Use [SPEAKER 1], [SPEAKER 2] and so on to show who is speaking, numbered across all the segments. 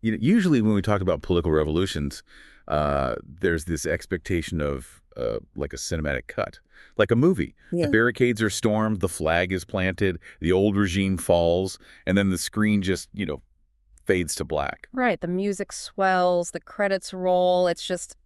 [SPEAKER 1] Usually when we talk about political revolutions, there's this expectation of like a cinematic cut, like a movie. The
[SPEAKER 2] Yeah.
[SPEAKER 1] barricades are stormed, the flag is planted, the old regime falls, and then the screen just, fades to black.
[SPEAKER 2] Right. The music swells, the credits roll. It's just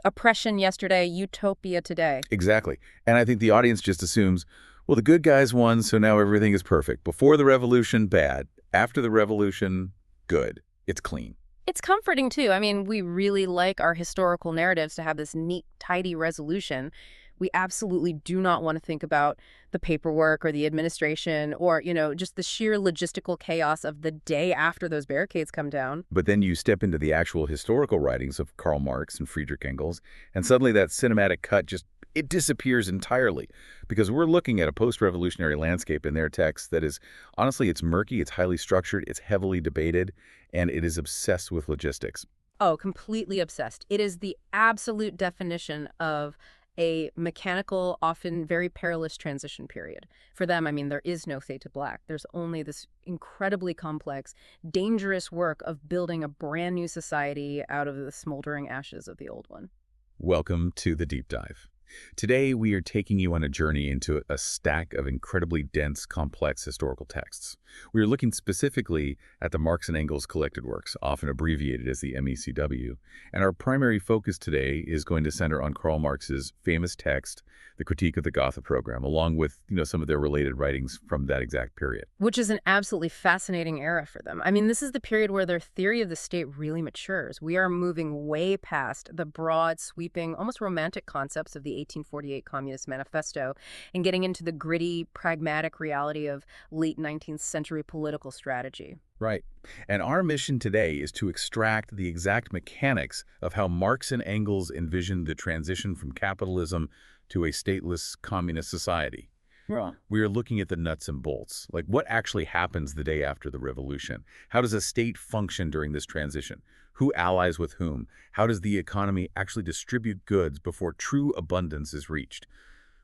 [SPEAKER 2] oppression yesterday, utopia today.
[SPEAKER 1] Exactly. And I think the audience just assumes, well, the good guys won, so now everything is perfect. Before the revolution, bad. After the revolution, good. It's clean.
[SPEAKER 2] It's comforting, too. I mean, we really like our historical narratives to have this neat, tidy resolution. We absolutely do not want to think about the paperwork or the administration or, just the sheer logistical chaos of the day after those barricades come down.
[SPEAKER 1] But then you step into the actual historical writings of Karl Marx and Friedrich Engels, and suddenly that cinematic cut it disappears entirely because we're looking at a post-revolutionary landscape in their text that is, honestly, it's murky, it's highly structured, it's heavily debated, and it is obsessed with logistics.
[SPEAKER 2] Oh, completely obsessed. It is the absolute definition of a mechanical, often very perilous transition period. For them, I mean, there is no fade to black. There's only this incredibly complex, dangerous work of building a brand new society out of the smoldering ashes of the old one.
[SPEAKER 1] Welcome to the Deep Dive. Today, we are taking you on a journey into a stack of incredibly dense, complex historical texts. We are looking specifically at the Marx and Engels collected works, often abbreviated as the MECW, and our primary focus today is going to center on Karl Marx's famous text, The Critique of the Gotha Program, along with, some of their related writings from that exact period.
[SPEAKER 2] Which is an absolutely fascinating era for them. I mean, this is the period where their theory of the state really matures. We are moving way past the broad, sweeping, almost romantic concepts of the 1848 Communist Manifesto and getting into the gritty, pragmatic reality of late 19th century political strategy.
[SPEAKER 1] Right. And our mission today is to extract the exact mechanics of how Marx and Engels envisioned the transition from capitalism to a stateless communist society.
[SPEAKER 2] Right.
[SPEAKER 1] We are looking at the nuts and bolts, like what actually happens the day after the revolution. How does a state function during this transition? Who allies with whom? How does the economy actually distribute goods before true abundance is reached?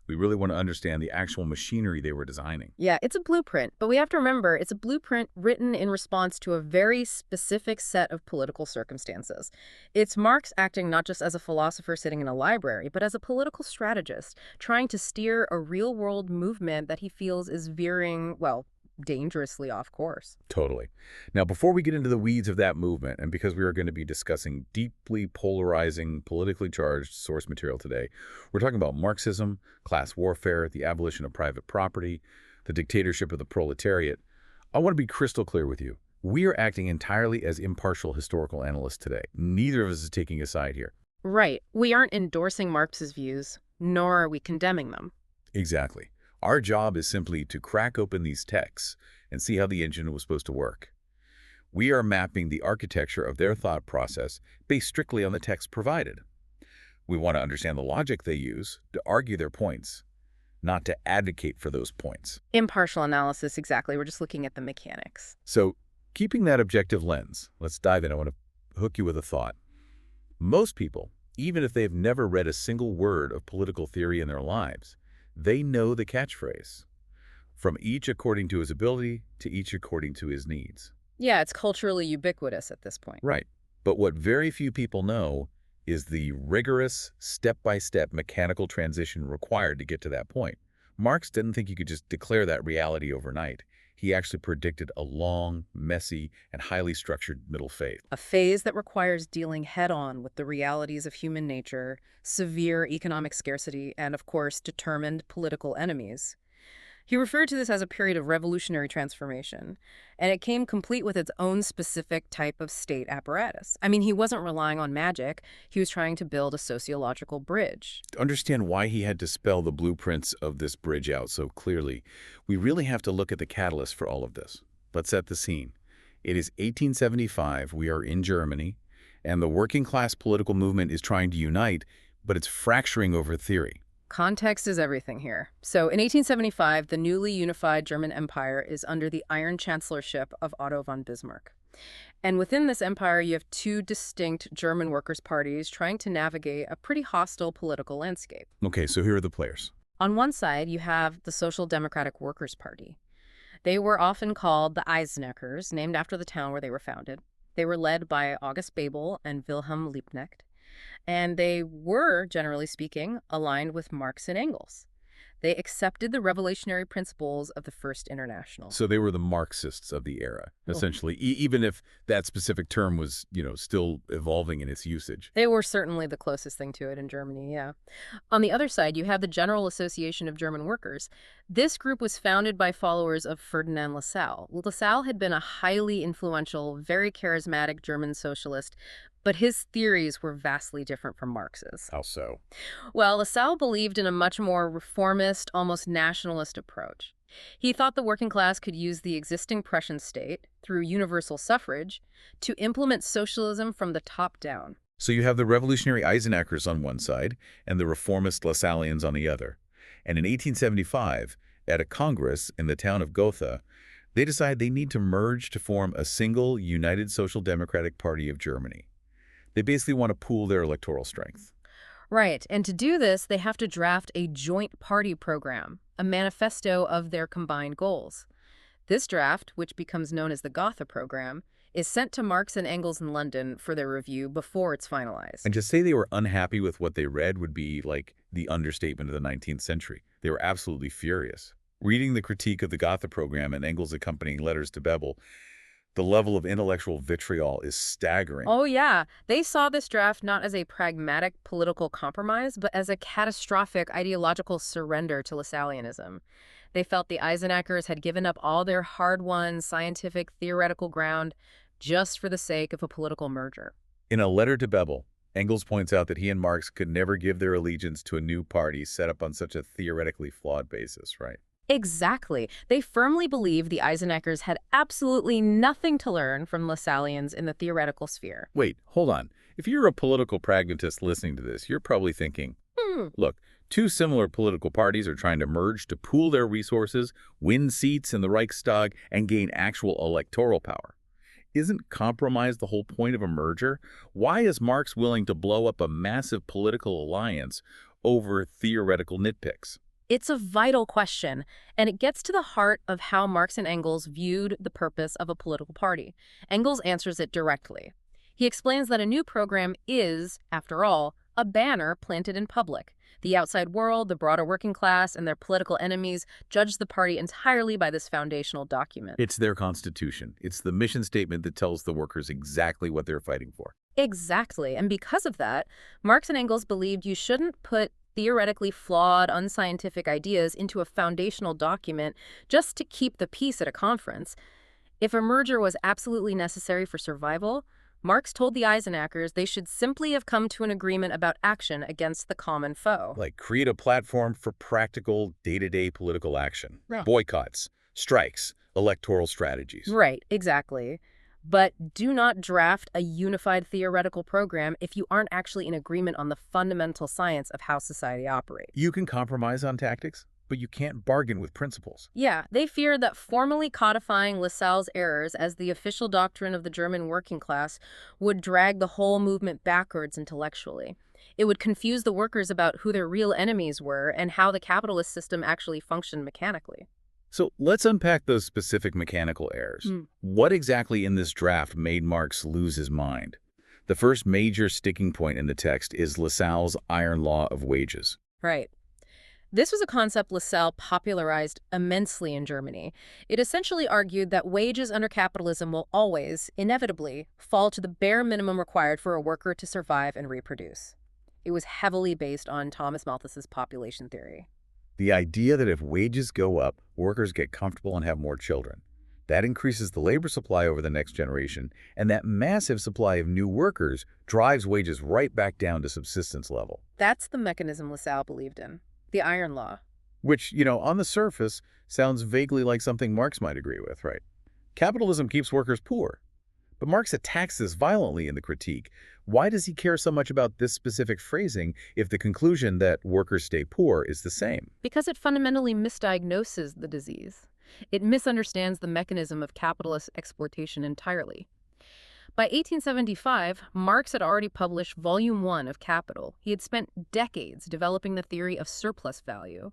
[SPEAKER 1] We really want to understand the actual machinery they were designing.
[SPEAKER 2] Yeah, it's a blueprint, but we have to remember it's a blueprint written in response to a very specific set of political circumstances. It's Marx acting not just as a philosopher sitting in a library, but as a political strategist, trying to steer a real-world movement that he feels is veering, well, dangerously off course.
[SPEAKER 1] Totally. Now, before we get into the weeds of that movement, and because we are going to be discussing deeply polarizing, politically charged source material today, we're talking about Marxism, class warfare, the abolition of private property, the dictatorship of the proletariat. I want to be crystal clear with you. We are acting entirely as impartial historical analysts today. Neither of us is taking a side here.
[SPEAKER 2] Right. We aren't endorsing Marx's views, nor are we condemning them.
[SPEAKER 1] Exactly. Our job is simply to crack open these texts and see how the engine was supposed to work. We are mapping the architecture of their thought process based strictly on the text provided. We want to understand the logic they use to argue their points, not to advocate for those points.
[SPEAKER 2] Impartial analysis, exactly. We're just looking at the mechanics.
[SPEAKER 1] So, keeping that objective lens, let's dive in. I want to hook you with a thought. Most people, even if they've never read a single word of political theory in their lives, they know the catchphrase, from each according to his ability to each according to his needs.
[SPEAKER 2] Yeah, it's culturally ubiquitous at this point.
[SPEAKER 1] Right. But what very few people know is the rigorous, step-by-step mechanical transition required to get to that point. Marx didn't think you could just declare that reality overnight. He actually predicted a long, messy, and highly structured middle phase.
[SPEAKER 2] A phase that requires dealing head-on with the realities of human nature, severe economic scarcity, and, of course, determined political enemies. He referred to this as a period of revolutionary transformation, and it came complete with its own specific type of state apparatus. I mean, he wasn't relying on magic. He was trying to build a sociological bridge.
[SPEAKER 1] To understand why he had to spell the blueprints of this bridge out so clearly, we really have to look at the catalyst for all of this. Let's set the scene. It is 1875, we are in Germany, and the working class political movement is trying to unite, but it's fracturing over theory.
[SPEAKER 2] Context is everything here. So in 1875, the newly unified German Empire is under the Iron Chancellorship of Otto von Bismarck. And within this empire, you have two distinct German workers' parties trying to navigate a pretty hostile political landscape.
[SPEAKER 1] Okay, so here are the players.
[SPEAKER 2] On one side, you have the Social Democratic Workers' Party. They were often called the Eiseneckers, named after the town where they were founded. They were led by August Bebel and Wilhelm Liebknecht, and they were, generally speaking, aligned with Marx and Engels. They accepted the revolutionary principles of the First International.
[SPEAKER 1] So they were the Marxists of the era, essentially, even if that specific term was, still evolving in its usage.
[SPEAKER 2] They were certainly the closest thing to it in Germany, yeah. On the other side, you have the General Association of German Workers. This group was founded by followers of Ferdinand Lassalle. Lassalle had been a highly influential, very charismatic German socialist, but his theories were vastly different from Marx's.
[SPEAKER 1] How so?
[SPEAKER 2] Well, Lassalle believed in a much more reformist, almost nationalist approach. He thought the working class could use the existing Prussian state, through universal suffrage, to implement socialism from the top down.
[SPEAKER 1] So you have the revolutionary Eisenachers on one side and the reformist Lassalleans on the other. And in 1875, at a congress in the town of Gotha, they decide they need to merge to form a single United Social Democratic Party of Germany. They basically want to pool their electoral strength.
[SPEAKER 2] Right, and to do this, they have to draft a joint party program, a manifesto of their combined goals. This draft, which becomes known as the Gotha program, is sent to Marx and Engels in London for their review before it's finalized.
[SPEAKER 1] And to say they were unhappy with what they read would be like the understatement of the 19th century. They were absolutely furious. Reading the critique of the Gotha program and Engels' accompanying letters to Bebel, the level of intellectual vitriol is staggering.
[SPEAKER 2] Oh, yeah. They saw this draft not as a pragmatic political compromise, but as a catastrophic ideological surrender to Lassalleanism. They felt the Eisenachers had given up all their hard-won scientific theoretical ground just for the sake of a political merger.
[SPEAKER 1] In a letter to Bebel, Engels points out that he and Marx could never give their allegiance to a new party set up on such a theoretically flawed basis, right?
[SPEAKER 2] Exactly. They firmly believed the Eisenachers had absolutely nothing to learn from Lassalleans in the theoretical sphere.
[SPEAKER 1] Wait, hold on. If you're a political pragmatist listening to this, you're probably thinking, look, two similar political parties are trying to merge to pool their resources, win seats in the Reichstag, and gain actual electoral power. Isn't compromise the whole point of a merger? Why is Marx willing to blow up a massive political alliance over theoretical nitpicks?
[SPEAKER 2] It's a vital question, and it gets to the heart of how Marx and Engels viewed the purpose of a political party. Engels answers it directly. He explains that a new program is, after all, a banner planted in public. The outside world, the broader working class, and their political enemies judge the party entirely by this foundational document.
[SPEAKER 1] It's their constitution. It's the mission statement that tells the workers exactly what they're fighting for.
[SPEAKER 2] Exactly, and because of that, Marx and Engels believed you shouldn't put theoretically flawed, unscientific ideas into a foundational document just to keep the peace at a conference. If a merger was absolutely necessary for survival, Marx told the Eisenachers they should simply have come to an agreement about action against the common foe.
[SPEAKER 1] Like create a platform for practical, day-to-day political action.
[SPEAKER 2] Yeah.
[SPEAKER 1] Boycotts, strikes, electoral strategies.
[SPEAKER 2] Right, exactly. But do not draft a unified theoretical program if you aren't actually in agreement on the fundamental science of how society operates.
[SPEAKER 1] You can compromise on tactics, but you can't bargain with principles.
[SPEAKER 2] Yeah, they feared that formally codifying Lassalle's errors as the official doctrine of the German working class would drag the whole movement backwards intellectually. It would confuse the workers about who their real enemies were and how the capitalist system actually functioned mechanically.
[SPEAKER 1] So let's unpack those specific mechanical errors. What exactly in this draft made Marx lose his mind? The first major sticking point in the text is Lassalle's iron law of wages.
[SPEAKER 2] Right. This was a concept Lassalle popularized immensely in Germany. It essentially argued that wages under capitalism will always, inevitably, fall to the bare minimum required for a worker to survive and reproduce. It was heavily based on Thomas Malthus's population theory.
[SPEAKER 1] The idea that if wages go up, workers get comfortable and have more children. That increases the labor supply over the next generation, and that massive supply of new workers drives wages right back down to subsistence level.
[SPEAKER 2] That's the mechanism Lassalle believed in, the iron law.
[SPEAKER 1] Which, on the surface, sounds vaguely like something Marx might agree with, right? Capitalism keeps workers poor. But Marx attacks this violently in the critique. Why does he care so much about this specific phrasing if the conclusion that workers stay poor is the same?
[SPEAKER 2] Because it fundamentally misdiagnoses the disease. It misunderstands the mechanism of capitalist exploitation entirely. By 1875, Marx had already published Volume 1 of Capital. He had spent decades developing the theory of surplus value.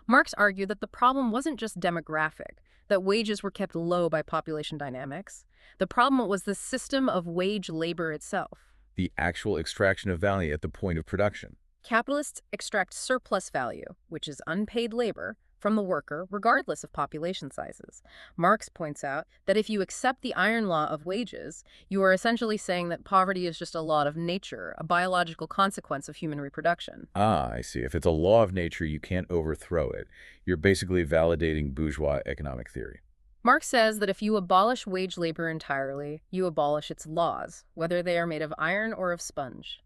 [SPEAKER 2] Marx argued that the problem wasn't just demographic, that wages were kept low by population dynamics, The problem was the system of wage labor itself.
[SPEAKER 1] The actual extraction of value at the point of production.
[SPEAKER 2] Capitalists extract surplus value, which is unpaid labor, from the worker, regardless of population sizes. Marx points out that if you accept the iron law of wages, you are essentially saying that poverty is just a law of nature, a biological consequence of human reproduction.
[SPEAKER 1] Ah, I see. If it's a law of nature, you can't overthrow it. You're basically validating bourgeois economic theory.
[SPEAKER 2] Marx says that if you abolish wage labor entirely, you abolish its laws, whether they are made of iron or of sponge.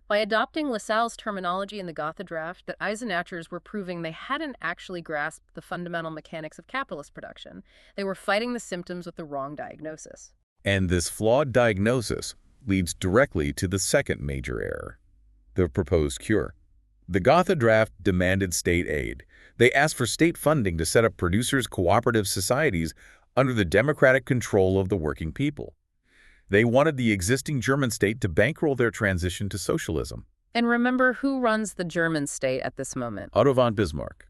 [SPEAKER 2] By adopting Lassalle's terminology in the Gotha draft, that Eisenachers were proving they hadn't actually grasped the fundamental mechanics of capitalist production. They were fighting the symptoms with the wrong diagnosis.
[SPEAKER 1] And this flawed diagnosis leads directly to the second major error, the proposed cure. The Gotha draft demanded state aid. They asked for state funding to set up producers' cooperative societies under the democratic control of the working people. They wanted the existing German state to bankroll their transition to socialism.
[SPEAKER 2] And remember who runs the German state at this moment?
[SPEAKER 1] Otto von Bismarck,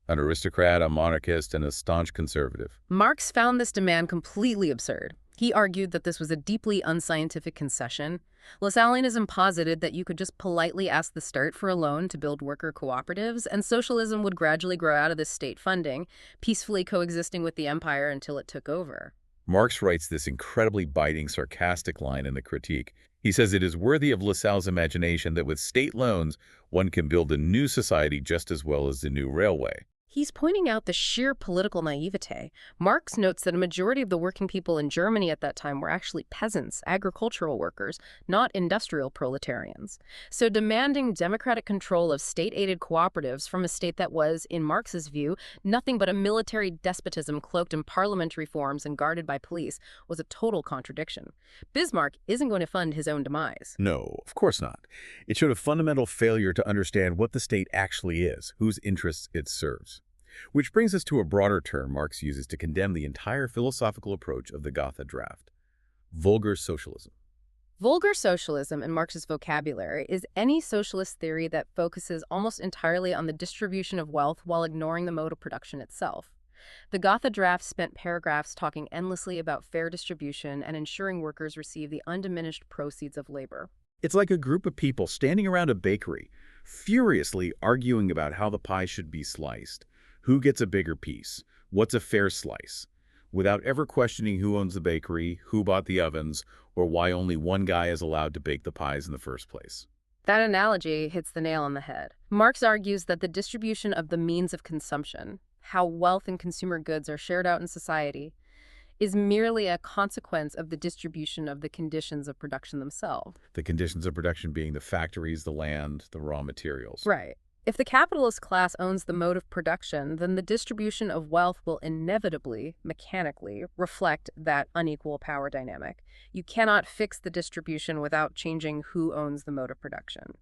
[SPEAKER 1] an aristocrat, a monarchist, and a staunch conservative.
[SPEAKER 2] Marx found this demand completely absurd. He argued that this was a deeply unscientific concession. Lassalleanism posited that you could just politely ask the state for a loan to build worker cooperatives, and socialism would gradually grow out of this state funding, peacefully coexisting with the empire until it took over.
[SPEAKER 1] Marx writes this incredibly biting, sarcastic line in the Critique. He says it is worthy of Lassalle's imagination that with state loans, one can build a new society just as well as the new railway.
[SPEAKER 2] He's pointing out the sheer political naivete. Marx notes that a majority of the working people in Germany at that time were actually peasants, agricultural workers, not industrial proletarians. So demanding democratic control of state-aided cooperatives from a state that was, in Marx's view, nothing but a military despotism cloaked in parliamentary forms and guarded by police was a total contradiction. Bismarck isn't going to fund his own demise.
[SPEAKER 1] No, of course not. It showed a fundamental failure to understand what the state actually is, whose interests it serves. Which brings us to a broader term Marx uses to condemn the entire philosophical approach of the Gotha draft: vulgar socialism.
[SPEAKER 2] Vulgar socialism, in Marx's vocabulary, is any socialist theory that focuses almost entirely on the distribution of wealth while ignoring the mode of production itself. The Gotha draft spent paragraphs talking endlessly about fair distribution and ensuring workers receive the undiminished proceeds of labor.
[SPEAKER 1] It's like a group of people standing around a bakery, furiously arguing about how the pie should be sliced. Who gets a bigger piece? What's a fair slice? Without ever questioning who owns the bakery, who bought the ovens, or why only one guy is allowed to bake the pies in the first place.
[SPEAKER 2] That analogy hits the nail on the head. Marx argues that the distribution of the means of consumption, how wealth and consumer goods are shared out in society, is merely a consequence of the distribution of the conditions of production themselves.
[SPEAKER 1] The conditions of production being the factories, the land, the raw materials.
[SPEAKER 2] Right. If the capitalist class owns the mode of production, then the distribution of wealth will inevitably, mechanically, reflect that unequal power dynamic. You cannot fix the distribution without changing who owns the mode of production.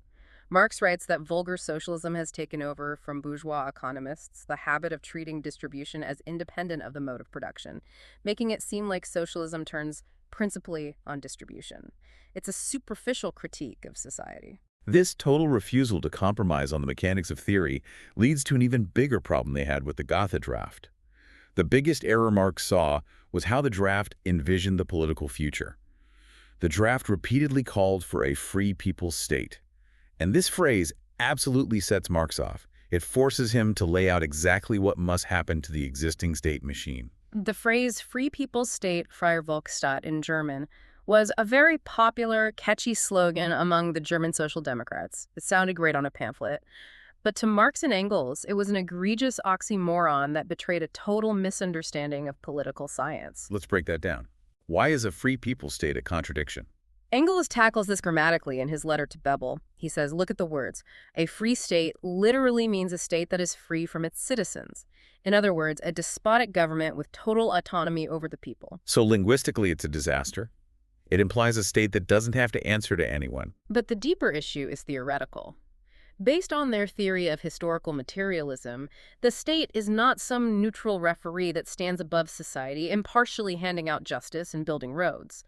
[SPEAKER 2] Marx writes that vulgar socialism has taken over from bourgeois economists the habit of treating distribution as independent of the mode of production, making it seem like socialism turns principally on distribution. It's a superficial critique of society.
[SPEAKER 1] This total refusal to compromise on the mechanics of theory leads to an even bigger problem they had with the Gotha draft. The biggest error Marx saw was how the draft envisioned the political future. The draft repeatedly called for a free people's state. And this phrase absolutely sets Marx off. It forces him to lay out exactly what must happen to the existing state machine.
[SPEAKER 2] The phrase free people's state, Freie Volksstaat in German, was a very popular, catchy slogan among the German Social Democrats. It sounded great on a pamphlet. But to Marx and Engels, it was an egregious oxymoron that betrayed a total misunderstanding of political science.
[SPEAKER 1] Let's break that down. Why is a free people's state a contradiction?
[SPEAKER 2] Engels tackles this grammatically in his letter to Bebel. He says, look at the words. A free state literally means a state that is free from its citizens. In other words, a despotic government with total autonomy over the people.
[SPEAKER 1] So linguistically, it's a disaster. It implies a state that doesn't have to answer to anyone.
[SPEAKER 2] But the deeper issue is theoretical. Based on their theory of historical materialism, the state is not some neutral referee that stands above society, impartially handing out justice and building roads.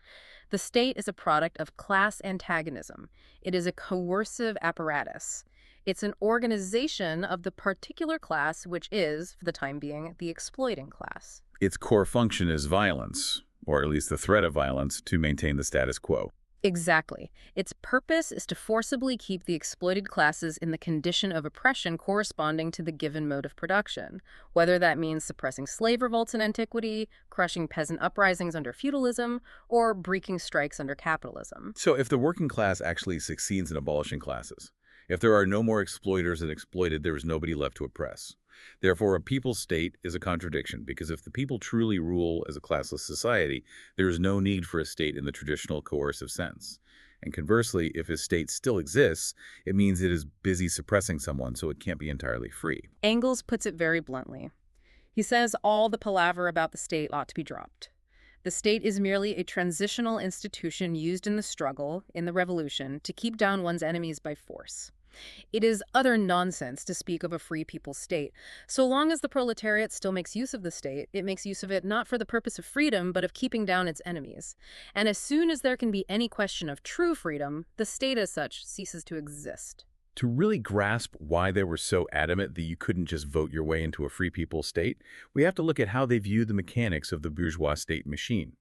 [SPEAKER 2] The state is a product of class antagonism. It is a coercive apparatus. It's an organization of the particular class which is, for the time being, the exploiting class.
[SPEAKER 1] Its core function is violence. or at least the threat of violence, to maintain the status quo.
[SPEAKER 2] Exactly. Its purpose is to forcibly keep the exploited classes in the condition of oppression corresponding to the given mode of production, whether that means suppressing slave revolts in antiquity, crushing peasant uprisings under feudalism, or breaking strikes under capitalism.
[SPEAKER 1] So if the working class actually succeeds in abolishing classes, if there are no more exploiters and exploited, there is nobody left to oppress. Therefore, a people state is a contradiction, because if the people truly rule as a classless society, there is no need for a state in the traditional coercive sense. And conversely, if a state still exists, it means it is busy suppressing someone, so it can't be entirely free.
[SPEAKER 2] Engels puts it very bluntly. He says all the palaver about the state ought to be dropped. The state is merely a transitional institution used in the struggle, in the revolution, to keep down one's enemies by force. It is utter nonsense to speak of a free people's state. So long as the proletariat still makes use of the state, it makes use of it not for the purpose of freedom, but of keeping down its enemies. And as soon as there can be any question of true freedom, the state as such ceases to exist.
[SPEAKER 1] To really grasp why they were so adamant that you couldn't just vote your way into a free people's state, we have to look at how they viewed the mechanics of the bourgeois state machine.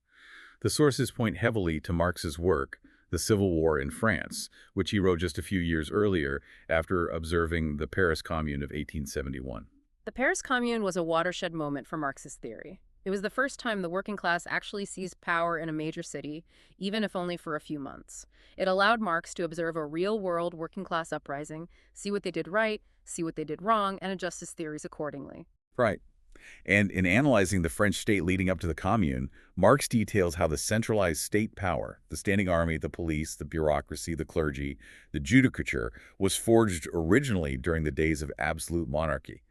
[SPEAKER 1] The sources point heavily to Marx's work, The Civil War in France, which he wrote just a few years earlier after observing the Paris Commune of 1871.
[SPEAKER 2] The Paris Commune was a watershed moment for Marxist theory. It was the first time the working class actually seized power in a major city, even if only for a few months. It allowed Marx to observe a real-world working-class uprising, see what they did right, see what they did wrong, and adjust his theories accordingly.
[SPEAKER 1] Right. And in analyzing the French state leading up to the Commune, Marx details how the centralized state power, the standing army, the police, the bureaucracy, the clergy, the judicature, was forged originally during the days of absolute monarchy.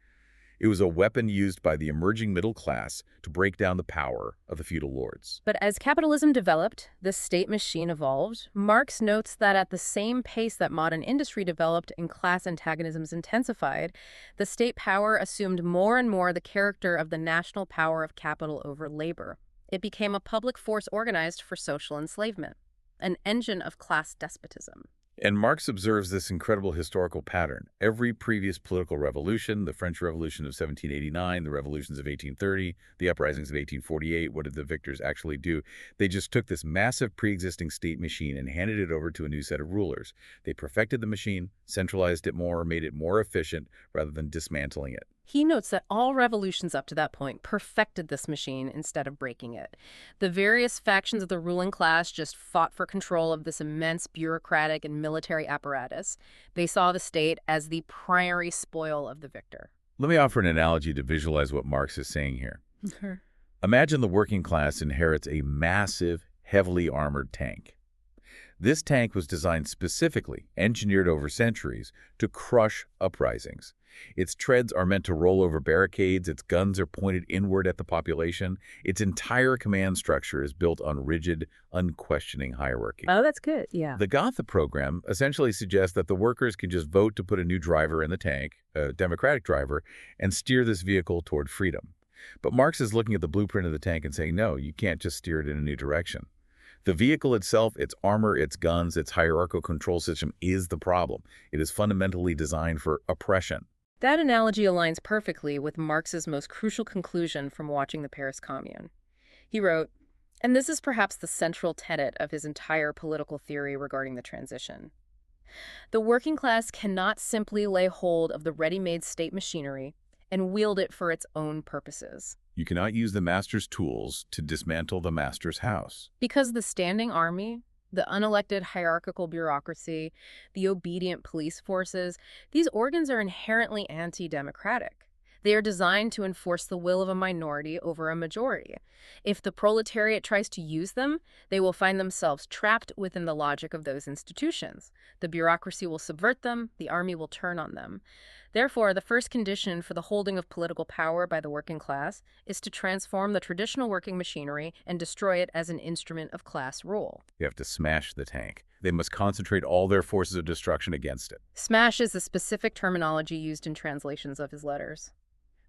[SPEAKER 1] It was a weapon used by the emerging middle class to break down the power of the feudal lords.
[SPEAKER 2] But as capitalism developed, the state machine evolved. Marx notes that at the same pace that modern industry developed and class antagonisms intensified, the state power assumed more and more the character of the national power of capital over labor. It became a public force organized for social enslavement, an engine of class despotism.
[SPEAKER 1] And Marx observes this incredible historical pattern. Every previous political revolution, the French Revolution of 1789, the revolutions of 1830, the uprisings of 1848, what did the victors actually do? They just took this massive pre-existing state machine and handed it over to a new set of rulers. They perfected the machine, centralized it more, made it more efficient rather than dismantling it.
[SPEAKER 2] He notes that all revolutions up to that point perfected this machine instead of breaking it. The various factions of the ruling class just fought for control of this immense bureaucratic and military apparatus. They saw the state as the primary spoil of the victor.
[SPEAKER 1] Let me offer an analogy to visualize what Marx is saying here. Imagine the working class inherits a massive, heavily armored tank. This tank was designed specifically, engineered over centuries, to crush uprisings. Its treads are meant to roll over barricades, its guns are pointed inward at the population. Its entire command structure is built on rigid, unquestioning hierarchy.
[SPEAKER 2] Oh, that's good, yeah.
[SPEAKER 1] The Gotha program essentially suggests that the workers can just vote to put a new driver in the tank, a democratic driver, and steer this vehicle toward freedom. But Marx is looking at the blueprint of the tank and saying, no, you can't just steer it in a new direction. The vehicle itself, its armor, its guns, its hierarchical control system is the problem. It is fundamentally designed for oppression.
[SPEAKER 2] That analogy aligns perfectly with Marx's most crucial conclusion from watching the Paris Commune. He wrote, and this is perhaps the central tenet of his entire political theory regarding the transition: the working class cannot simply lay hold of the ready-made state machinery and wield it for its own purposes.
[SPEAKER 1] You cannot use the master's tools to dismantle the master's house.
[SPEAKER 2] Because the standing army, the unelected hierarchical bureaucracy, the obedient police forces, these organs are inherently anti-democratic. They are designed to enforce the will of a minority over a majority. If the proletariat tries to use them, they will find themselves trapped within the logic of those institutions. The bureaucracy will subvert them, the army will turn on them. Therefore, the first condition for the holding of political power by the working class is to transform the traditional working machinery and destroy it as an instrument of class rule.
[SPEAKER 1] You have to smash the tank. They must concentrate all their forces of destruction against it.
[SPEAKER 2] Smash is the specific terminology used in translations of his letters.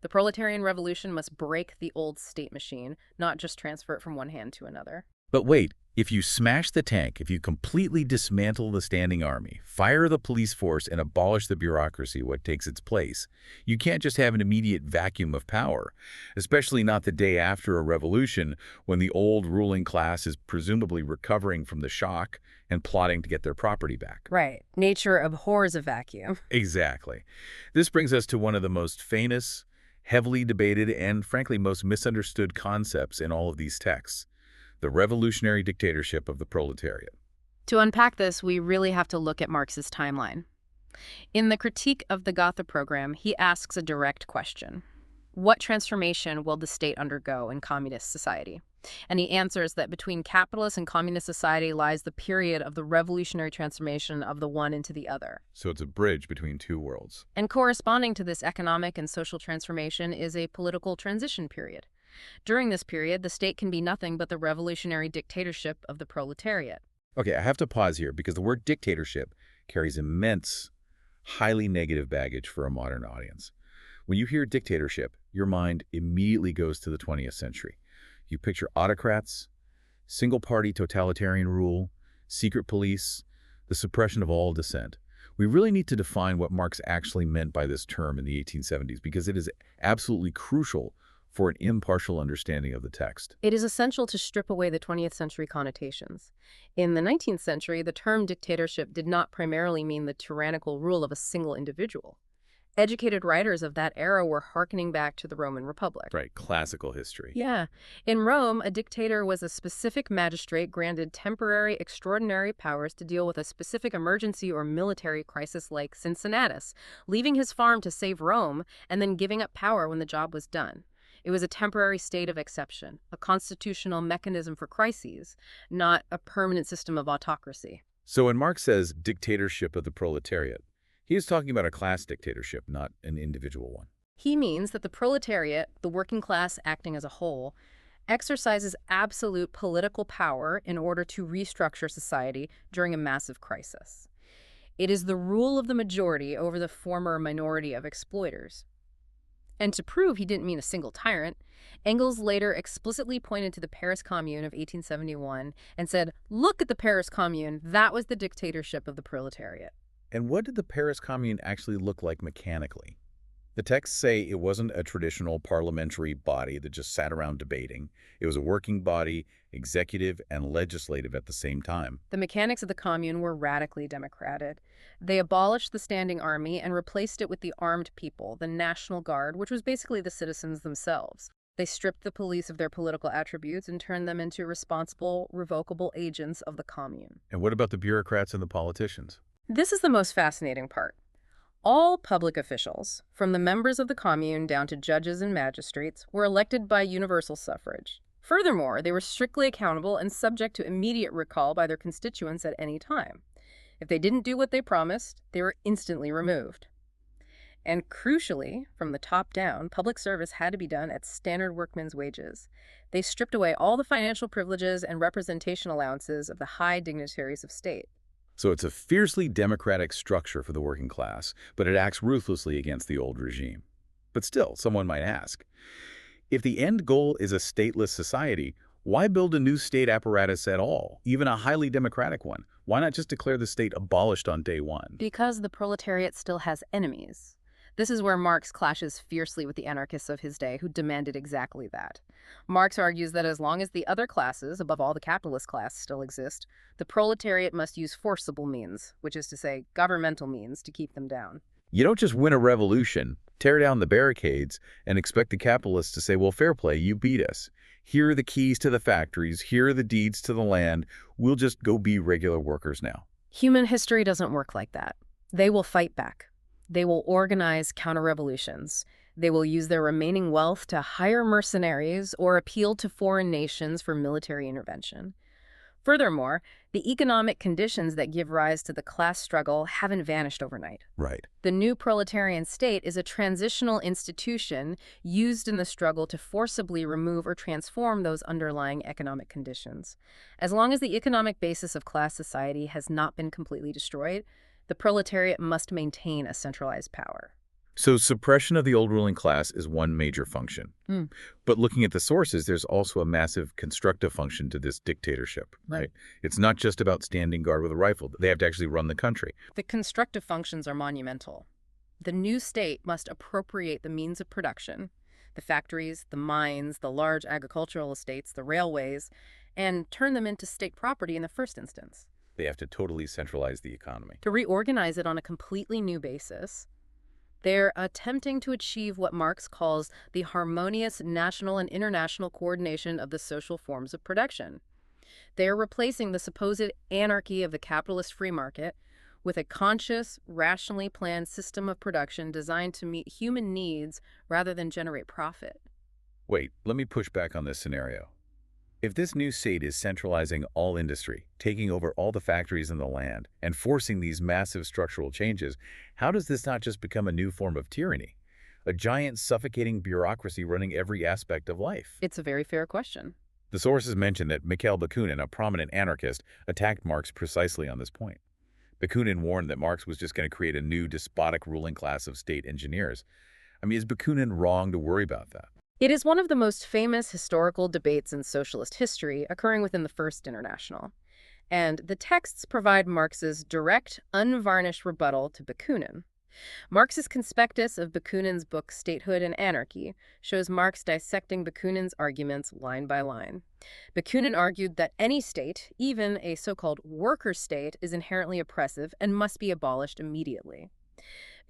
[SPEAKER 2] The proletarian revolution must break the old state machine, not just transfer it from one hand to another.
[SPEAKER 1] But wait, If you smash the tank, if you completely dismantle the standing army, fire the police force, and abolish the bureaucracy, what takes its place, you can't just have an immediate vacuum of power, especially not the day after a revolution when the old ruling class is presumably recovering from the shock and plotting to get their property back.
[SPEAKER 2] Right. Nature abhors a vacuum.
[SPEAKER 1] Exactly. This brings us to one of the most famous, heavily debated, and frankly most misunderstood concepts in all of these texts: the revolutionary dictatorship of the proletariat.
[SPEAKER 2] To unpack this, we really have to look at Marx's timeline. In the Critique of the Gotha program, he asks a direct question. What transformation will the state undergo in communist society? And he answers that between capitalist and communist society lies the period of the revolutionary transformation of the one into the other.
[SPEAKER 1] So it's a bridge between two worlds.
[SPEAKER 2] And corresponding to this economic and social transformation is a political transition period. During this period, the state can be nothing but the revolutionary dictatorship of the proletariat.
[SPEAKER 1] Okay, I have to pause here because the word dictatorship carries immense, highly negative baggage for a modern audience. When you hear dictatorship, your mind immediately goes to the 20th century. You picture autocrats, single-party totalitarian rule, secret police, the suppression of all dissent. We really need to define what Marx actually meant by this term in the 1870s because it is absolutely crucial for an impartial understanding of the text.
[SPEAKER 2] It is essential to strip away the 20th century connotations. In the 19th century, the term dictatorship did not primarily mean the tyrannical rule of a single individual. Educated writers of that era were hearkening back to the Roman Republic.
[SPEAKER 1] Right, classical history.
[SPEAKER 2] Yeah. In Rome, a dictator was a specific magistrate granted temporary, extraordinary powers to deal with a specific emergency or military crisis like Cincinnatus, leaving his farm to save Rome and then giving up power when the job was done. It was a temporary state of exception, a constitutional mechanism for crises, not a permanent system of autocracy.
[SPEAKER 1] So when Marx says dictatorship of the proletariat, he is talking about a class dictatorship, not an individual one.
[SPEAKER 2] He means that the proletariat, the working class acting as a whole, exercises absolute political power in order to restructure society during a massive crisis. It is the rule of the majority over the former minority of exploiters. And to prove he didn't mean a single tyrant, Engels later explicitly pointed to the Paris Commune of 1871 and said, "Look at the Paris Commune, that was the dictatorship of the proletariat."
[SPEAKER 1] And what did the Paris Commune actually look like mechanically? The texts say it wasn't a traditional parliamentary body that just sat around debating. It was a working body, executive and legislative at the same time.
[SPEAKER 2] The mechanics of the commune were radically democratic. They abolished the standing army and replaced it with the armed people, the National Guard, which was basically the citizens themselves. They stripped the police of their political attributes and turned them into responsible, revocable agents of the commune.
[SPEAKER 1] And what about the bureaucrats and the politicians?
[SPEAKER 2] This is the most fascinating part. All public officials, from the members of the commune down to judges and magistrates, were elected by universal suffrage. Furthermore, they were strictly accountable and subject to immediate recall by their constituents at any time. If they didn't do what they promised, they were instantly removed. And crucially, from the top down, public service had to be done at standard workmen's wages. They stripped away all the financial privileges and representation allowances of the high dignitaries of state.
[SPEAKER 1] So it's a fiercely democratic structure for the working class, but it acts ruthlessly against the old regime. But still, someone might ask, if the end goal is a stateless society, why build a new state apparatus at all, even a highly democratic one? Why not just declare the state abolished on day one?
[SPEAKER 2] Because the proletariat still has enemies. This is where Marx clashes fiercely with the anarchists of his day who demanded exactly that. Marx argues that as long as the other classes, above all the capitalist class, still exist, the proletariat must use forcible means, which is to say governmental means, to keep them down.
[SPEAKER 1] You don't just win a revolution, tear down the barricades, and expect the capitalists to say, well, fair play, you beat us. Here are the keys to the factories, here are the deeds to the land, we'll just go be regular workers now.
[SPEAKER 2] Human history doesn't work like that. They will fight back. They will organize counter-revolutions. They will use their remaining wealth to hire mercenaries or appeal to foreign nations for military intervention. Furthermore, the economic conditions that give rise to the class struggle haven't vanished overnight.
[SPEAKER 1] Right.
[SPEAKER 2] The new proletarian state is a transitional institution used in the struggle to forcibly remove or transform those underlying economic conditions. As long as the economic basis of class society has not been completely destroyed, the proletariat must maintain a centralized power.
[SPEAKER 1] So suppression of the old ruling class is one major function.
[SPEAKER 2] Hmm.
[SPEAKER 1] But looking at the sources, there's also a massive constructive function to this dictatorship, right? It's not just about standing guard with a rifle. They have to actually run the country.
[SPEAKER 2] The constructive functions are monumental. The new state must appropriate the means of production, the factories, the mines, the large agricultural estates, the railways, and turn them into state property in the first instance.
[SPEAKER 1] They have to totally centralize the economy.
[SPEAKER 2] To reorganize it on a completely new basis, they're attempting to achieve what Marx calls the harmonious national and international coordination of the social forms of production. They're replacing the supposed anarchy of the capitalist free market with a conscious, rationally planned system of production designed to meet human needs rather than generate profit.
[SPEAKER 1] Wait, let me push back on this scenario. If this new state is centralizing all industry, taking over all the factories in the land, and forcing these massive structural changes, how does this not just become a new form of tyranny? A giant suffocating bureaucracy running every aspect of life?
[SPEAKER 2] It's a very fair question.
[SPEAKER 1] The sources mention that Mikhail Bakunin, a prominent anarchist, attacked Marx precisely on this point. Bakunin warned that Marx was just going to create a new despotic ruling class of state engineers. I mean, is Bakunin wrong to worry about that?
[SPEAKER 2] It is one of the most famous historical debates in socialist history, occurring within the First International. And the texts provide Marx's direct, unvarnished rebuttal to Bakunin. Marx's conspectus of Bakunin's book Statehood and Anarchy shows Marx dissecting Bakunin's arguments line by line. Bakunin argued that any state, even a so-called worker state, is inherently oppressive and must be abolished immediately.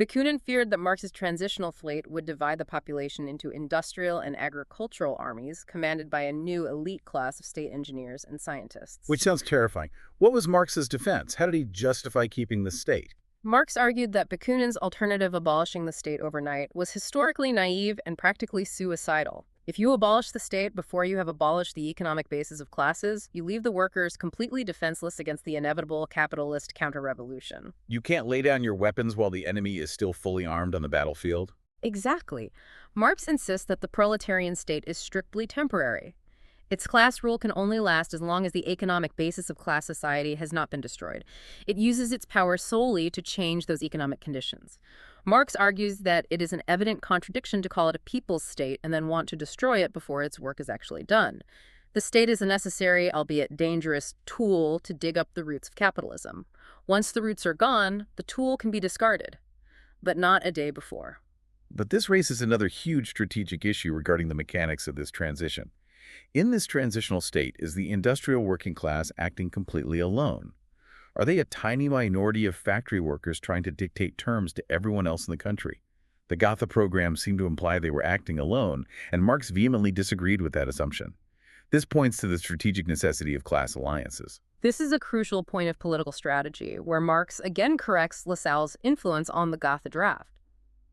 [SPEAKER 2] Bakunin feared that Marx's transitional fate would divide the population into industrial and agricultural armies commanded by a new elite class of state engineers and scientists.
[SPEAKER 1] Which sounds terrifying. What was Marx's defense? How did he justify keeping the state?
[SPEAKER 2] Marx argued that Bakunin's alternative abolishing the state overnight was historically naive and practically suicidal. If you abolish the state before you have abolished the economic basis of classes, you leave the workers completely defenseless against the inevitable capitalist counter-revolution.
[SPEAKER 1] You can't lay down your weapons while the enemy is still fully armed on the battlefield?
[SPEAKER 2] Exactly. Marx insists that the proletarian state is strictly temporary. Its class rule can only last as long as the economic basis of class society has not been destroyed. It uses its power solely to change those economic conditions. Marx argues that it is an evident contradiction to call it a people's state and then want to destroy it before its work is actually done. The state is a necessary, albeit dangerous, tool to dig up the roots of capitalism. Once the roots are gone, the tool can be discarded, but not a day before.
[SPEAKER 1] But this raises another huge strategic issue regarding the mechanics of this transition. In this transitional state, is the industrial working class acting completely alone? Are they a tiny minority of factory workers trying to dictate terms to everyone else in the country? The Gotha program seemed to imply they were acting alone, and Marx vehemently disagreed with that assumption. This points to the strategic necessity of class alliances.
[SPEAKER 2] This is a crucial point of political strategy, where Marx again corrects Lassalle's influence on the Gotha draft.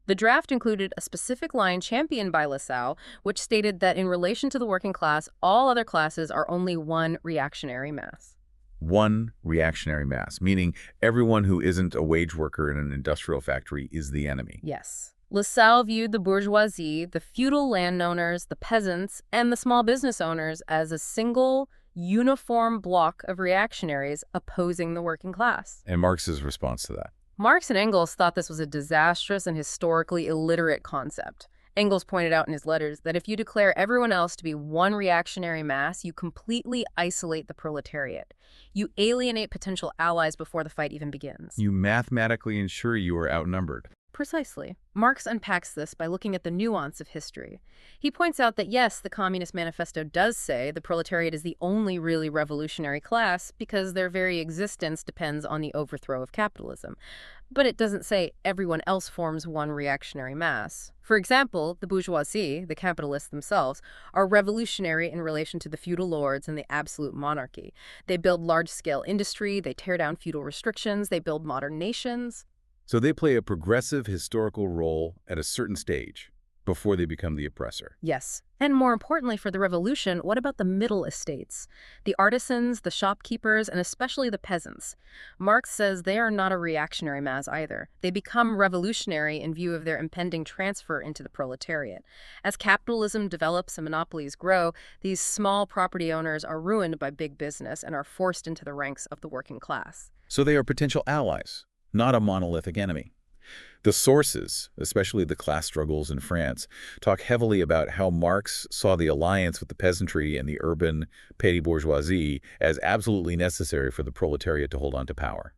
[SPEAKER 2] The draft included a specific line championed by Lassalle, which stated that in relation to the working class, all other classes are only one reactionary mass.
[SPEAKER 1] One reactionary mass, meaning everyone who isn't a wage worker in an industrial factory is the enemy.
[SPEAKER 2] Yes. Lassalle viewed the bourgeoisie, the feudal landowners, the peasants, and the small business owners as a single, uniform block of reactionaries opposing the working class.
[SPEAKER 1] And Marx's response to that?
[SPEAKER 2] Marx and Engels thought this was a disastrous and historically illiterate concept. Engels pointed out in his letters that if you declare everyone else to be one reactionary mass, you completely isolate the proletariat. You alienate potential allies before the fight even begins.
[SPEAKER 1] You mathematically ensure you are outnumbered.
[SPEAKER 2] Precisely. Marx unpacks this by looking at the nuance of history. He points out that yes, the Communist Manifesto does say the proletariat is the only really revolutionary class because their very existence depends on the overthrow of capitalism. But it doesn't say everyone else forms one reactionary mass. For example, the bourgeoisie, the capitalists themselves, are revolutionary in relation to the feudal lords and the absolute monarchy. They build large-scale industry, they tear down feudal restrictions, they build modern nations.
[SPEAKER 1] So they play a progressive historical role at a certain stage before they become the oppressor.
[SPEAKER 2] Yes. And more importantly for the revolution, what about the middle estates? The artisans, the shopkeepers, and especially the peasants. Marx says they are not a reactionary mass either. They become revolutionary in view of their impending transfer into the proletariat. As capitalism develops and monopolies grow, these small property owners are ruined by big business and are forced into the ranks of the working class.
[SPEAKER 1] So they are potential allies, not a monolithic enemy. The sources, especially the class struggles in France, talk heavily about how Marx saw the alliance with the peasantry and the urban petty bourgeoisie as absolutely necessary for the proletariat to hold on to power.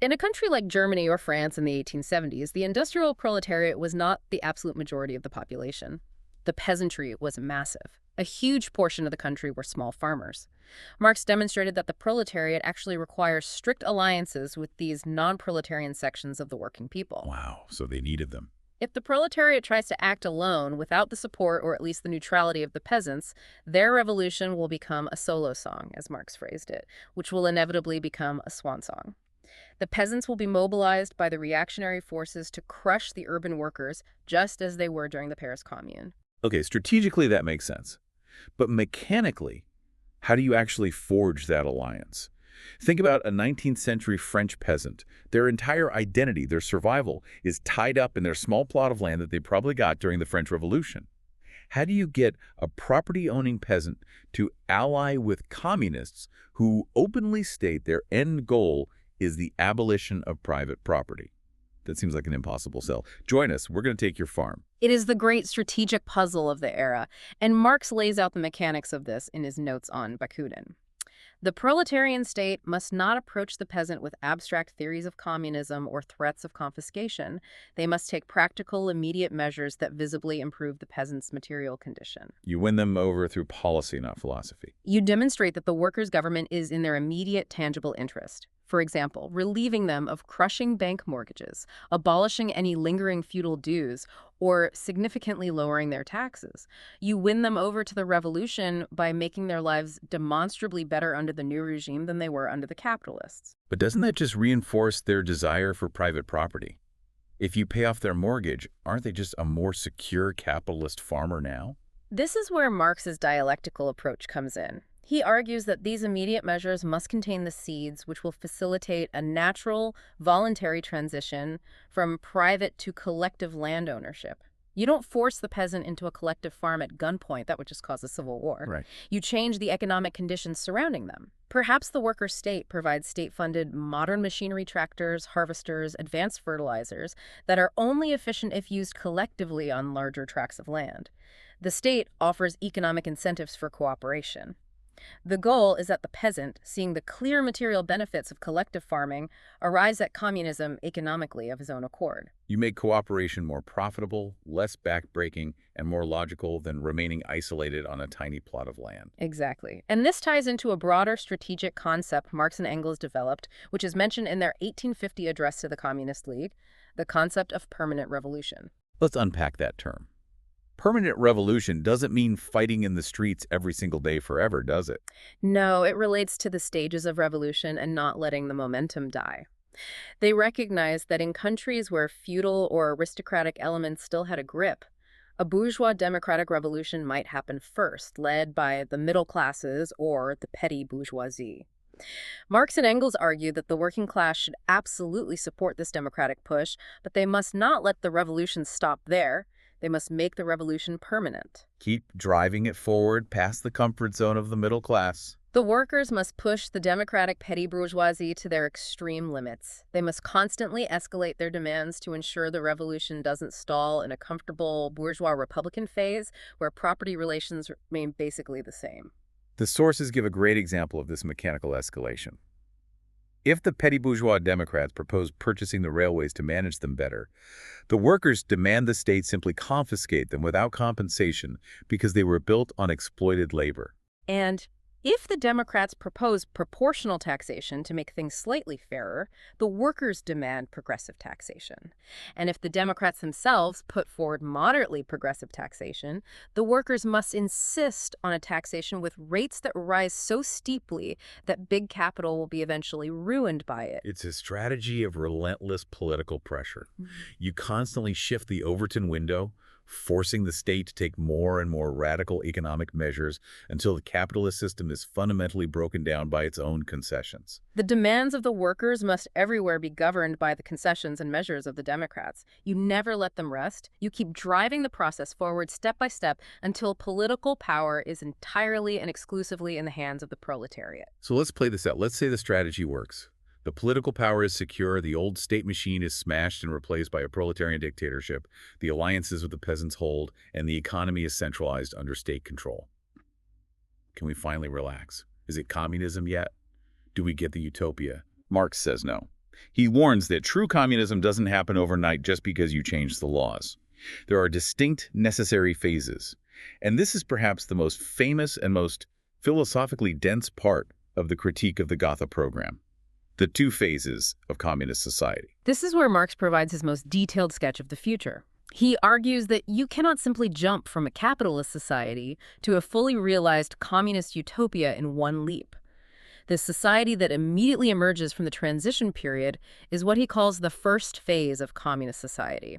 [SPEAKER 2] In a country like Germany or France in the 1870s, the industrial proletariat was not the absolute majority of the population. The peasantry was massive. A huge portion of the country were small farmers. Marx demonstrated that the proletariat actually requires strict alliances with these non-proletarian sections of the working people.
[SPEAKER 1] Wow, so they needed them.
[SPEAKER 2] If the proletariat tries to act alone without the support or at least the neutrality of the peasants, their revolution will become a solo song, as Marx phrased it, which will inevitably become a swan song. The peasants will be mobilized by the reactionary forces to crush the urban workers, just as they were during the Paris Commune.
[SPEAKER 1] Okay, strategically that makes sense. But mechanically, how do you actually forge that alliance? Think about a 19th century French peasant. Their entire identity, their survival, is tied up in their small plot of land that they probably got during the French Revolution. How do you get a property-owning peasant to ally with communists who openly state their end goal is the abolition of private property? That seems like an impossible sell. Join us. We're going to take your farm.
[SPEAKER 2] It is the great strategic puzzle of the era, and Marx lays out the mechanics of this in his notes on Bakunin. The proletarian state must not approach the peasant with abstract theories of communism or threats of confiscation. They must take practical, immediate measures that visibly improve the peasant's material condition.
[SPEAKER 1] You win them over through policy, not philosophy.
[SPEAKER 2] You demonstrate that the workers' government is in their immediate, tangible interest. For example, relieving them of crushing bank mortgages, abolishing any lingering feudal dues, or significantly lowering their taxes. You win them over to the revolution by making their lives demonstrably better under the new regime than they were under the capitalists.
[SPEAKER 1] But doesn't that just reinforce their desire for private property? If you pay off their mortgage, aren't they just a more secure capitalist farmer now?
[SPEAKER 2] This is where Marx's dialectical approach comes in. He argues that these immediate measures must contain the seeds which will facilitate a natural, voluntary transition from private to collective land ownership. You don't force the peasant into a collective farm at gunpoint. That would just cause a civil war.
[SPEAKER 1] Right.
[SPEAKER 2] You change the economic conditions surrounding them. Perhaps the worker state provides state-funded modern machinery, tractors, harvesters, advanced fertilizers that are only efficient if used collectively on larger tracts of land. The state offers economic incentives for cooperation. The goal is that the peasant, seeing the clear material benefits of collective farming, arrives at communism economically of his own accord.
[SPEAKER 1] You make cooperation more profitable, less backbreaking, and more logical than remaining isolated on a tiny plot of land.
[SPEAKER 2] Exactly. And this ties into a broader strategic concept Marx and Engels developed, which is mentioned in their 1850 address to the Communist League, the concept of permanent revolution.
[SPEAKER 1] Let's unpack that term. Permanent revolution doesn't mean fighting in the streets every single day forever, does it?
[SPEAKER 2] No, it relates to the stages of revolution and not letting the momentum die. They recognize that in countries where feudal or aristocratic elements still had a grip, a bourgeois democratic revolution might happen first, led by the middle classes or the petty bourgeoisie. Marx and Engels argue that the working class should absolutely support this democratic push, but they must not let the revolution stop there. They must make the revolution permanent.
[SPEAKER 1] Keep driving it forward past the comfort zone of the middle class.
[SPEAKER 2] The workers must push the democratic petty bourgeoisie to their extreme limits. They must constantly escalate their demands to ensure the revolution doesn't stall in a comfortable bourgeois republican phase where property relations remain basically the same.
[SPEAKER 1] The sources give a great example of this mechanical escalation. If the petty bourgeois Democrats propose purchasing the railways to manage them better, the workers demand the state simply confiscate them without compensation because they were built on exploited labor.
[SPEAKER 2] And if the Democrats propose proportional taxation to make things slightly fairer, the workers demand progressive taxation. And if the Democrats themselves put forward moderately progressive taxation, the workers must insist on a taxation with rates that rise so steeply that big capital will be eventually ruined by it.
[SPEAKER 1] It's a strategy of relentless political pressure. You constantly shift the Overton window, forcing the state to take more and more radical economic measures until the capitalist system is fundamentally broken down by its own concessions.
[SPEAKER 2] The demands of the workers must everywhere be governed by the concessions and measures of the Democrats. You never let them rest. You keep driving the process forward step by step until political power is entirely and exclusively in the hands of the proletariat.
[SPEAKER 1] So let's play this out. Let's say the strategy works. The political power is secure, the old state machine is smashed and replaced by a proletarian dictatorship, the alliances with the peasants hold, and the economy is centralized under state control. Can we finally relax? Is it communism yet? Do we get the utopia? Marx says no. He warns that true communism doesn't happen overnight just because you change the laws. There are distinct, necessary phases. And this is perhaps the most famous and most philosophically dense part of the critique of the Gotha program. The two phases of communist society.
[SPEAKER 2] This is where Marx provides his most detailed sketch of the future. He argues that you cannot simply jump from a capitalist society to a fully realized communist utopia in one leap. The society that immediately emerges from the transition period is what he calls the first phase of communist society.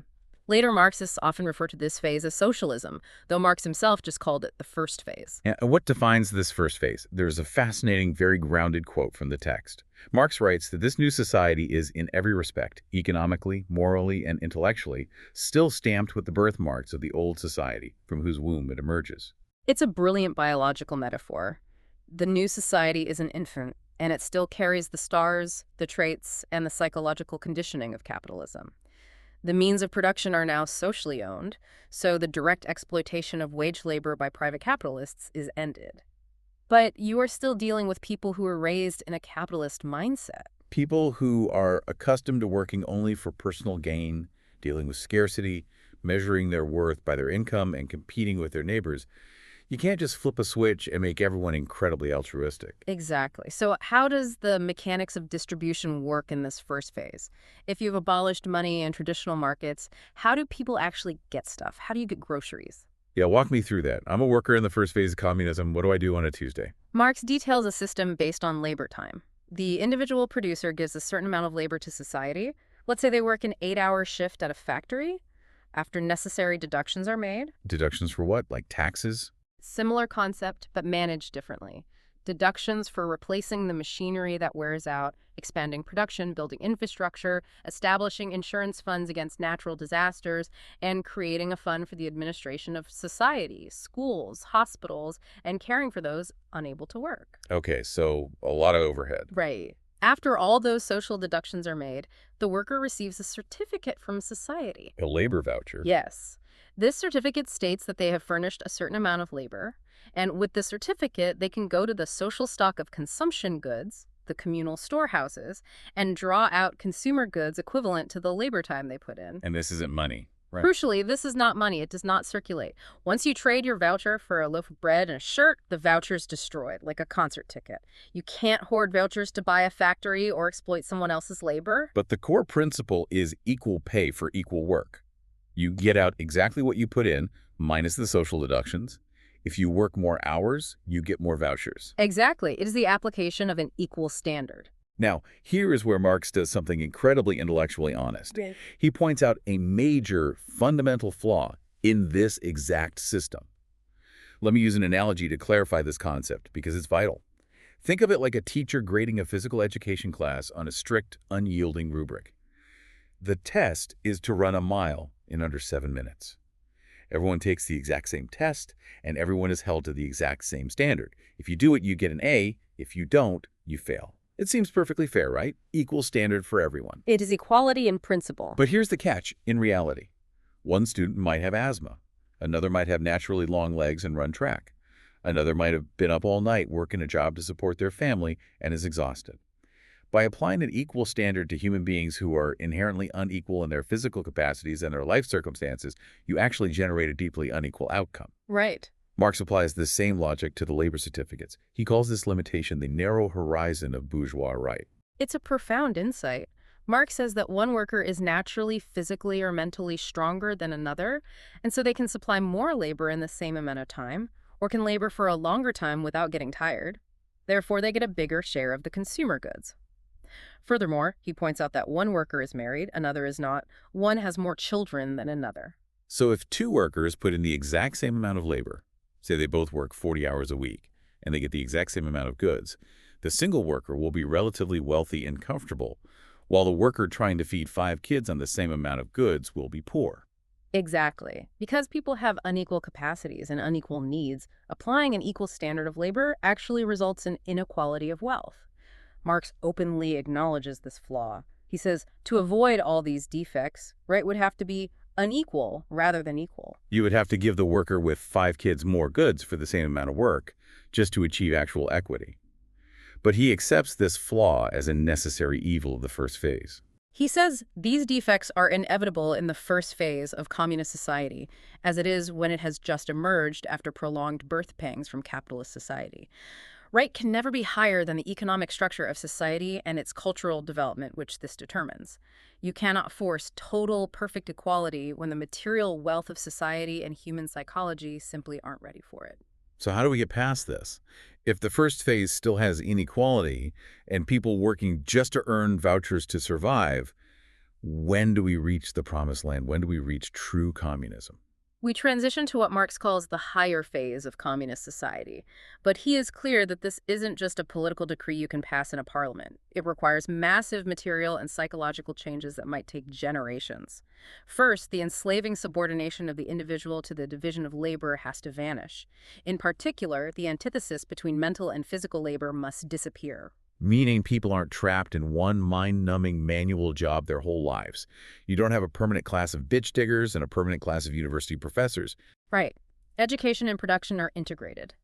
[SPEAKER 2] Later Marxists often refer to this phase as socialism, though Marx himself just called it the first phase.
[SPEAKER 1] And what defines this first phase? There's a fascinating, very grounded quote from the text. Marx writes that this new society is, in every respect, economically, morally, and intellectually, still stamped with the birthmarks of the old society from whose womb it emerges.
[SPEAKER 2] It's a brilliant biological metaphor. The new society is an infant, and it still carries the stars, the traits, and the psychological conditioning of capitalism. The means of production are now socially owned, so the direct exploitation of wage labor by private capitalists is ended. But you are still dealing with people who are raised in a capitalist mindset.
[SPEAKER 1] People who are accustomed to working only for personal gain, dealing with scarcity, measuring their worth by their income, and competing with their neighbors. You can't just flip a switch and make everyone incredibly altruistic.
[SPEAKER 2] Exactly. So how does the mechanics of distribution work in this first phase? If you've abolished money and traditional markets, how do people actually get stuff? How do you get groceries?
[SPEAKER 1] Yeah, walk me through that. I'm a worker in the first phase of communism. What do I do on a Tuesday?
[SPEAKER 2] Marx details a system based on labor time. The individual producer gives a certain amount of labor to society. Let's say they work an 8-hour shift at a factory. After necessary deductions are made.
[SPEAKER 1] Deductions for what? Like taxes?
[SPEAKER 2] Similar concept, but managed differently. Deductions for replacing the machinery that wears out, expanding production, building infrastructure, establishing insurance funds against natural disasters, and creating a fund for the administration of society, schools, hospitals, and caring for those unable to work.
[SPEAKER 1] Okay, so a lot of overhead.
[SPEAKER 2] Right. After all those social deductions are made, the worker receives a certificate from society.
[SPEAKER 1] A labor voucher?
[SPEAKER 2] Yes. This certificate states that they have furnished a certain amount of labor, and with the certificate, they can go to the social stock of consumption goods, the communal storehouses, and draw out consumer goods equivalent to the labor time they put in.
[SPEAKER 1] And this isn't money, right?
[SPEAKER 2] Crucially, this is not money. It does not circulate. Once you trade your voucher for a loaf of bread and a shirt, the voucher is destroyed, like a concert ticket. You can't hoard vouchers to buy a factory or exploit someone else's labor.
[SPEAKER 1] But the core principle is equal pay for equal work. You get out exactly what you put in, minus the social deductions. If you work more hours, you get more vouchers.
[SPEAKER 2] Exactly. It is the application of an equal standard.
[SPEAKER 1] Now, here is where Marx does something incredibly intellectually honest.
[SPEAKER 2] Right.
[SPEAKER 1] He points out a major fundamental flaw in this exact system. Let me use an analogy to clarify this concept because it's vital. Think of it like a teacher grading a physical education class on a strict, unyielding rubric. The test is to run a mile in under 7 minutes. Everyone takes the exact same test, and everyone is held to the exact same standard. If you do it, you get an A. If you don't, you fail. It seems perfectly fair, right? Equal standard for everyone.
[SPEAKER 2] It is equality in principle.
[SPEAKER 1] But here's the catch in reality. One student might have asthma. Another might have naturally long legs and run track. Another might have been up all night working a job to support their family and is exhausted. By applying an equal standard to human beings who are inherently unequal in their physical capacities and their life circumstances, you actually generate a deeply unequal outcome.
[SPEAKER 2] Right.
[SPEAKER 1] Marx applies this same logic to the labor certificates. He calls this limitation the narrow horizon of bourgeois right.
[SPEAKER 2] It's a profound insight. Marx says that one worker is naturally, physically, or mentally stronger than another, and so they can supply more labor in the same amount of time, or can labor for a longer time without getting tired. Therefore, they get a bigger share of the consumer goods. Furthermore, he points out that one worker is married, another is not. One has more children than another.
[SPEAKER 1] So if two workers put in the exact same amount of labor, say they both work 40 hours a week, and they get the exact same amount of goods, the single worker will be relatively wealthy and comfortable, while the worker trying to feed 5 kids on the same amount of goods will be poor.
[SPEAKER 2] Exactly. Because people have unequal capacities and unequal needs, applying an equal standard of labor actually results in inequality of wealth. Marx openly acknowledges this flaw. He says to avoid all these defects, right would have to be unequal rather than equal.
[SPEAKER 1] You would have to give the worker with 5 kids more goods for the same amount of work just to achieve actual equity. But he accepts this flaw as a necessary evil of the first phase.
[SPEAKER 2] He says these defects are inevitable in the first phase of communist society, as it is when it has just emerged after prolonged birth pangs from capitalist society. Right can never be higher than the economic structure of society and its cultural development, which this determines. You cannot force total perfect equality when the material wealth of society and human psychology simply aren't ready for it.
[SPEAKER 1] So how do we get past this? If the first phase still has inequality and people working just to earn vouchers to survive, when do we reach the promised land? When do we reach true communism?
[SPEAKER 2] We transition to what Marx calls the higher phase of communist society, but he is clear that this isn't just a political decree you can pass in a parliament. It requires massive material and psychological changes that might take generations. First, the enslaving subordination of the individual to the division of labor has to vanish. In particular, the antithesis between mental and physical labor must disappear.
[SPEAKER 1] Meaning people aren't trapped in one mind-numbing manual job their whole lives. You don't have a permanent class of bitch diggers and a permanent class of university professors.
[SPEAKER 2] Right. Education and production are integrated.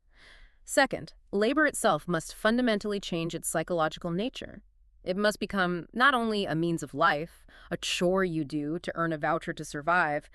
[SPEAKER 2] Second, labor itself must fundamentally change its psychological nature. It must become not only a means of life, a chore you do to earn a voucher to survive,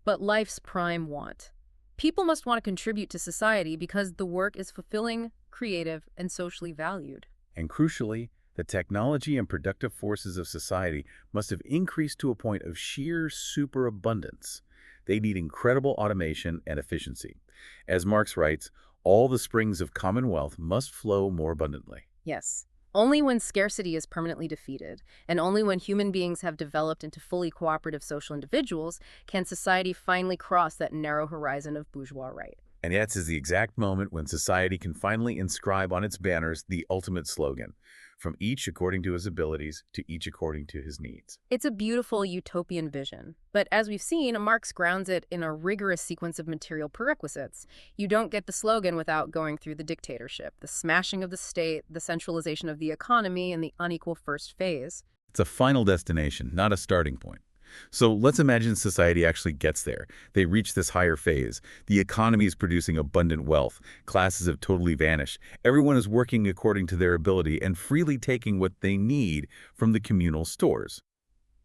[SPEAKER 2] but life's prime want. People must want to contribute to society because the work is fulfilling, creative, and socially valued.
[SPEAKER 1] And crucially, the technology and productive forces of society must have increased to a point of sheer superabundance. They need incredible automation and efficiency. As Marx writes, all the springs of commonwealth must flow more abundantly.
[SPEAKER 2] Yes. Only when scarcity is permanently defeated, and only when human beings have developed into fully cooperative social individuals, can society finally cross that narrow horizon of bourgeois right.
[SPEAKER 1] And that is the exact moment when society can finally inscribe on its banners the ultimate slogan, from each according to his abilities to each according to his needs.
[SPEAKER 2] It's a beautiful utopian vision, but as we've seen, Marx grounds it in a rigorous sequence of material prerequisites. You don't get the slogan without going through the dictatorship, the smashing of the state, the centralization of the economy, and the unequal first phase.
[SPEAKER 1] It's a final destination, not a starting point. So let's imagine society actually gets there. They reach this higher phase. The economy is producing abundant wealth. Classes have totally vanished. Everyone is working according to their ability and freely taking what they need from the communal stores.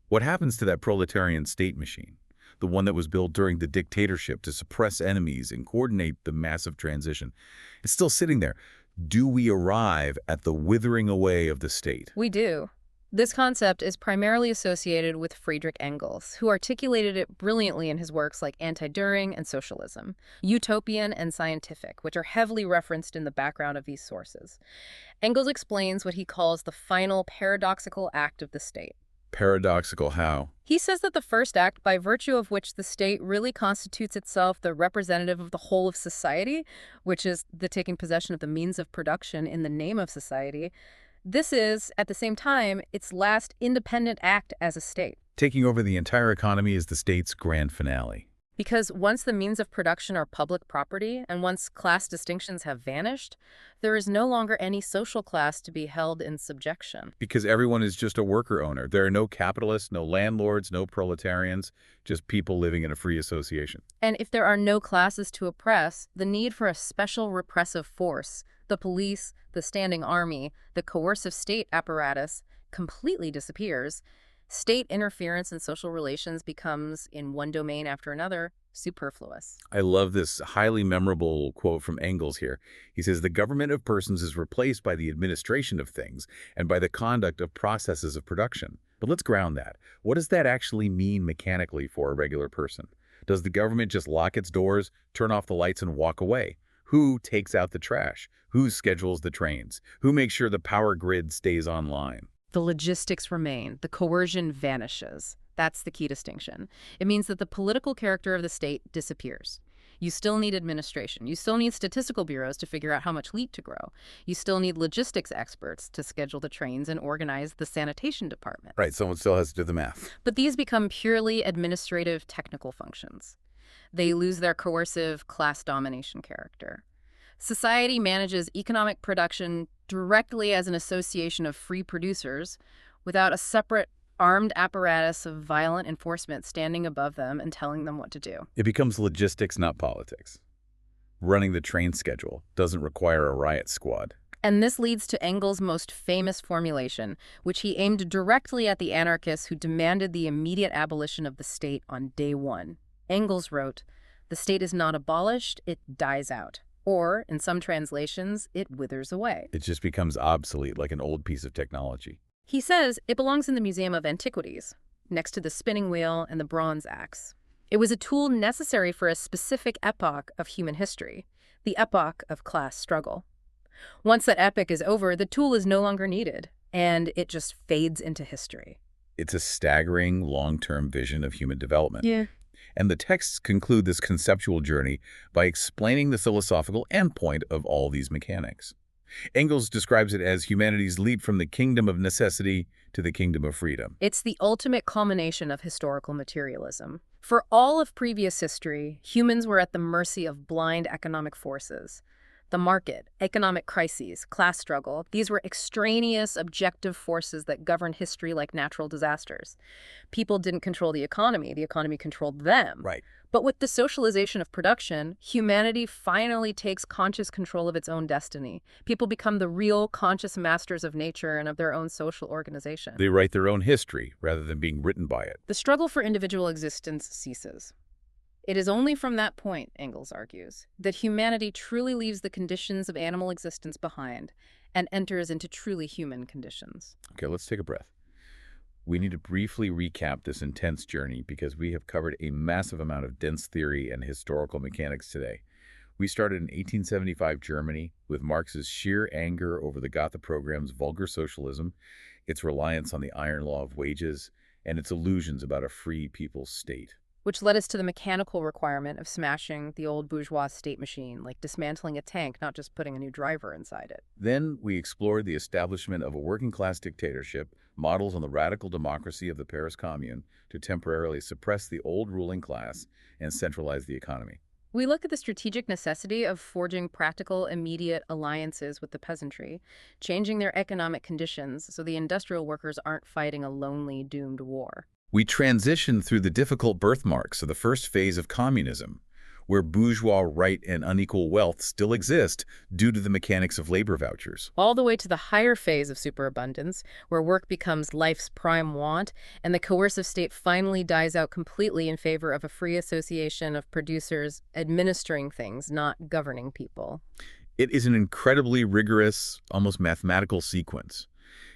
[SPEAKER 1] What happens to that proletarian state machine? The one that was built during the dictatorship to suppress enemies and coordinate the massive transition. It's still sitting there. Do we arrive at the withering away of the state?
[SPEAKER 2] We do. This concept is primarily associated with Friedrich Engels, who articulated it brilliantly in his works like Anti-Dühring and Socialism, Utopian and Scientific, which are heavily referenced in the background of these sources. Engels explains what he calls the final paradoxical act of the state.
[SPEAKER 1] Paradoxical how?
[SPEAKER 2] He says that the first act, by virtue of which the state really constitutes itself the representative of the whole of society, which is the taking possession of the means of production in the name of society, this is, at the same time, its last independent act as a state.
[SPEAKER 1] Taking over the entire economy is the state's grand finale.
[SPEAKER 2] Because once the means of production are public property, and once class distinctions have vanished, there is no longer any social class to be held in subjection.
[SPEAKER 1] Because everyone is just a worker owner. There are no capitalists, no landlords, no proletarians, just people living in a free association.
[SPEAKER 2] And if there are no classes to oppress, the need for a special repressive force, the police, the standing army, the coercive state apparatus, completely disappears. State interference in social relations becomes, in one domain after another, superfluous.
[SPEAKER 1] I love this highly memorable quote from Engels here. He says, the government of persons is replaced by the administration of things and by the conduct of processes of production. But let's ground that. What does that actually mean mechanically for a regular person? Does the government just lock its doors, turn off the lights, and walk away? Who takes out the trash? Who schedules the trains? Who makes sure the power grid stays online?
[SPEAKER 2] The logistics remain. The coercion vanishes. That's the key distinction. It means that the political character of the state disappears. You still need administration. You still need statistical bureaus to figure out how much wheat to grow. You still need logistics experts to schedule the trains and organize the sanitation department.
[SPEAKER 1] Right, someone still has to do the math.
[SPEAKER 2] But these become purely administrative, technical functions. They lose their coercive class domination character. Society manages economic production directly as an association of free producers without a separate armed apparatus of violent enforcement standing above them and telling them what to do.
[SPEAKER 1] It becomes logistics, not politics. Running the train schedule doesn't require a riot squad.
[SPEAKER 2] And this leads to Engels' most famous formulation, which he aimed directly at the anarchists who demanded the immediate abolition of the state on day one. Engels wrote, "The state is not abolished, it dies out." Or, in some translations, it withers away.
[SPEAKER 1] It just becomes obsolete like an old piece of technology.
[SPEAKER 2] He says it belongs in the Museum of Antiquities, next to the spinning wheel and the bronze axe. It was a tool necessary for a specific epoch of human history, the epoch of class struggle. Once that epoch is over, the tool is no longer needed, and it just fades into history.
[SPEAKER 1] It's a staggering long-term vision of human development.
[SPEAKER 2] Yeah.
[SPEAKER 1] And the texts conclude this conceptual journey by explaining the philosophical endpoint of all these mechanics. Engels describes it as humanity's leap from the kingdom of necessity to the kingdom of freedom.
[SPEAKER 2] It's the ultimate culmination of historical materialism. For all of previous history, humans were at the mercy of blind economic forces. The market, economic crises, class struggle, these were extraneous, objective forces that governed history like natural disasters. People didn't control the economy controlled them.
[SPEAKER 1] Right.
[SPEAKER 2] But with the socialization of production, humanity finally takes conscious control of its own destiny. People become the real conscious masters of nature and of their own social organization.
[SPEAKER 1] They write their own history rather than being written by it.
[SPEAKER 2] The struggle for individual existence ceases. It is only from that point, Engels argues, that humanity truly leaves the conditions of animal existence behind and enters into truly human conditions.
[SPEAKER 1] Okay, let's take a breath. We need to briefly recap this intense journey because we have covered a massive amount of dense theory and historical mechanics today. We started in 1875 Germany with Marx's sheer anger over the Gotha program's vulgar socialism, its reliance on the iron law of wages, and its illusions about a free people's state.
[SPEAKER 2] Which led us to the mechanical requirement of smashing the old bourgeois state machine, like dismantling a tank, not just putting a new driver inside it.
[SPEAKER 1] Then we explored the establishment of a working-class dictatorship, models on the radical democracy of the Paris Commune to temporarily suppress the old ruling class and centralize the economy.
[SPEAKER 2] We look at the strategic necessity of forging practical, immediate alliances with the peasantry, changing their economic conditions so the industrial workers aren't fighting a lonely, doomed war.
[SPEAKER 1] We transitioned through the difficult birthmarks of the first phase of communism, where bourgeois right and unequal wealth still exist due to the mechanics of labor vouchers.
[SPEAKER 2] All the way to the higher phase of superabundance, where work becomes life's prime want, and the coercive state finally dies out completely in favor of a free association of producers administering things, not governing people.
[SPEAKER 1] It is an incredibly rigorous, almost mathematical sequence.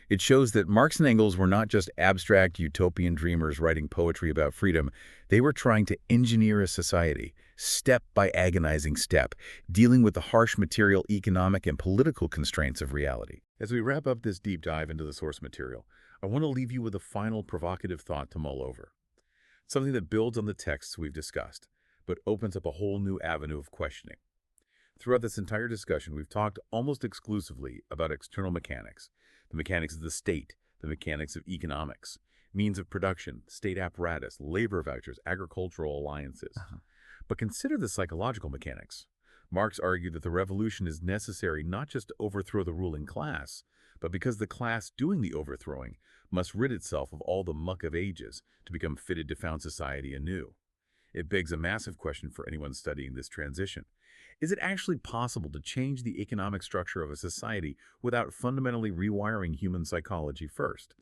[SPEAKER 1] It shows that Marx and Engels were not just abstract utopian dreamers writing poetry about freedom. They were trying to engineer a society, step by agonizing step, dealing with the harsh material, economic, and political constraints of reality. As we wrap up this deep dive into the source material, I want to leave you with a final provocative thought to mull over. Something that builds on the texts we've discussed, but opens up a whole new avenue of questioning. Throughout this entire discussion, we've talked almost exclusively about external mechanics, the mechanics of the state, the mechanics of economics, means of production, state apparatus, labor vouchers, agricultural alliances. But consider the psychological mechanics. Marx argued that the revolution is necessary not just to overthrow the ruling class, but because the class doing the overthrowing must rid itself of all the muck of ages to become fitted to found society anew. It begs a massive question for anyone studying this transition. Is it actually possible to change the economic structure of a society without fundamentally rewiring human psychology first?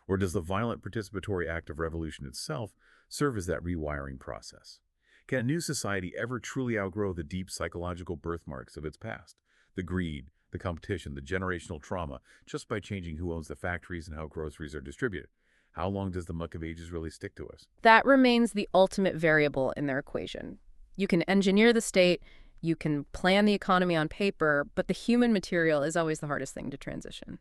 [SPEAKER 1] Or does the violent participatory act of revolution itself serve as that rewiring process? Can a new society ever truly outgrow the deep psychological birthmarks of its past? The greed, the competition, the generational trauma, just by changing who owns the factories and how groceries are distributed? How long does the muck of ages really stick to us?
[SPEAKER 2] That remains the ultimate variable in their equation. You can engineer the state, you can plan the economy on paper, but the human material is always the hardest thing to transition.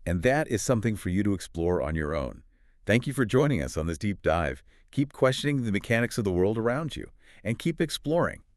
[SPEAKER 1] And that is something for you to explore on your own. Thank you for joining us on this deep dive. Keep questioning the mechanics of the world around you, and keep exploring.